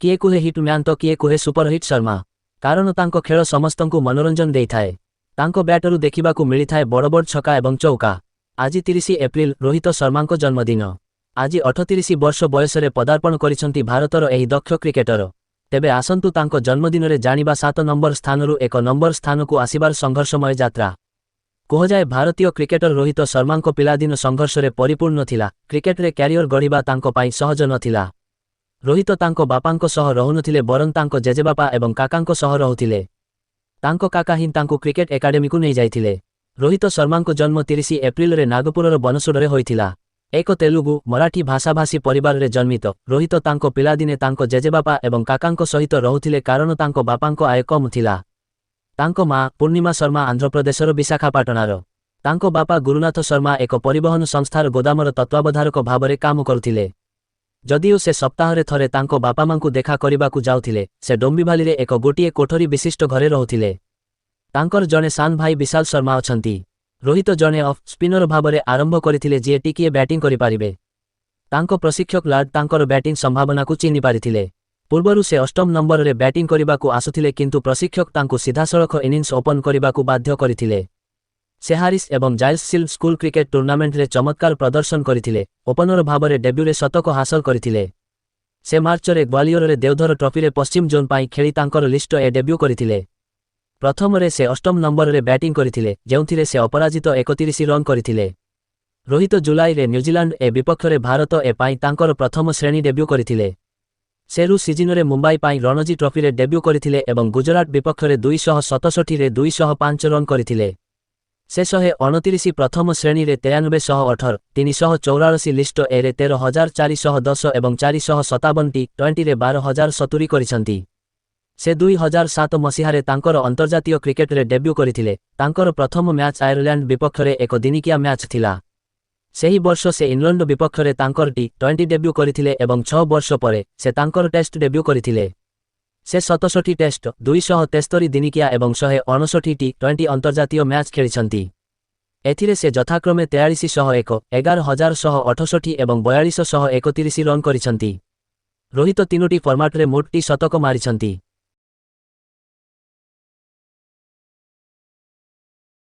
किए कुहे हिटम्यान तो किए कुहे सुपरहिट शर्मा कारण तांको खेल समस्तंकु मनोरंजन देइथाए। तांको बैटरू देखिबाकु मिलिथाए बड़ बड़ छक्का एवं चौका। आज 30 एप्रिल रोहित शर्मांको जन्मदिन। आज 38 वर्ष बयसरे पदार्पण करिसंती भारतर एही दक्ष क्रिकेटर। तेबे आसंतु तांको जन्मदिन रे जानिबा 7 नंबर स्थानरू 1 नंबर स्थानकु आसिबार संघर्षमय यात्रा। कुहजाए भारतीय क्रिकेटर रोहित शर्मांको पिलादिन संघर्षरे परिपूर्ण थिला। क्रिकेटरे क्यारियर गढ़िबा तांको पाई सहज नथिला। रोहित तांको बापांको सह रहुनथिले बरं तांको जेजेबापा एवं काकांको सह रहुथिले। तांको काका हिं तांको क्रिकेट एकाडेमीकु नै जाइथिले। रोहित शर्मांको जन्म 30 एप्रिल रे नागपुरर बनसोडरे होइथिला। एक तेलुगु मराठी भाषाभाषी परिवार रे जन्मित रोहित तांको पिलादिने तांको जेजेबापा एवं काकांको सहित रहुथिले कारण तांको बापांको आय कम थिला। तांको मां पूर्णिमा शर्मा आंध्रप्रदेशर विशाखापाटनार। तांको बापा गुरुनाथ शर्मा एक परिवहन संस्थार गोदामर तत्वावधारक भावरे काम करुथिले। जदिओ से सप्ताहरे थरे तांको बापामांकु देखा करिबाकु जाउथिले, से डोम्बिभालीरे एक गोटिए कोठरी विशिष्ट घरे रहुथिले। तांकर जणे सान भाई विशाल शर्मा अछंती। रोहित जणे ऑफ स्पिनर भावरे आरंभ करिथिले जे टिकिए बैटिंग करि पारिबे। तांको प्रशिक्षक लाड तांकर बैटिंग संभावनाकु चिन्हि पारिथिले। पूर्वरु से अष्टम नंबर रे बैटिंग करिबाकु आसुथिले किंतु प्रशिक्षक तांकु सीधासळख इनिंग्स ओपन करिबाकु बाध्य करिथिले। से हारिस एवं जाइल्स सिल्व स्कूल क्रिकेट टूर्नामेंट रे चमत्कार प्रदर्शन करिथिले। ओपनर भावरे डेब्यूरे शतक हासिल करिथिले। से मार्च रे ग्वालियर रे देवधर ट्रॉफी रे पश्चिम जोन पाई खेली तांकर लिस्ट ए डेब्यू करिथिले। प्रथम रे से अष्टम नंबर रे बैटिंग करिथिले जेउथिरे से अपराजित 31 रन करिथिले। रोहित जुलाई रे न्यूजीलैंड ए विपक्ष रे भारत ए पाई तांकर प्रथम श्रेणी डेब्यू करिथिले। सेरु सीजन रे मुंबई पाई रणजी ट्रॉफी रे डेब्यू करिथिले एवं गुजरात विपक्ष रे 267 रे 205 रन करिथिले। से 129 प्रथम श्रेणी रे 9318 384 लिस्ट ए रे 13410 एवं 457 टी20 रे 12070 करिसंती। से 2007 मसीहारे तांकर अंतर्जातीय क्रिकेट रे डेब्यू करिथिले। तांकर प्रथम मैच आयरलैंड विपक्ष रे एक दिनिकिया मैच थिला। सेही वर्ष से इंग्लैंड विपक्ष रे तांकर टी20 डेब्यू करिथिले एवं 6 वर्ष परे से तांकर टेस्ट डेब्यू करिथिले। से 67 टेस्ट 273 दिनिकिया एवं 159 टी20 अंतर्जातीय मैच खेलिछंती। एथिरे से यथाक्रमे 4301 11168 एवं 4231 रन करिछंती। रोहित 3टी फॉर्मेट रे मोट टी शतक मारिछंती।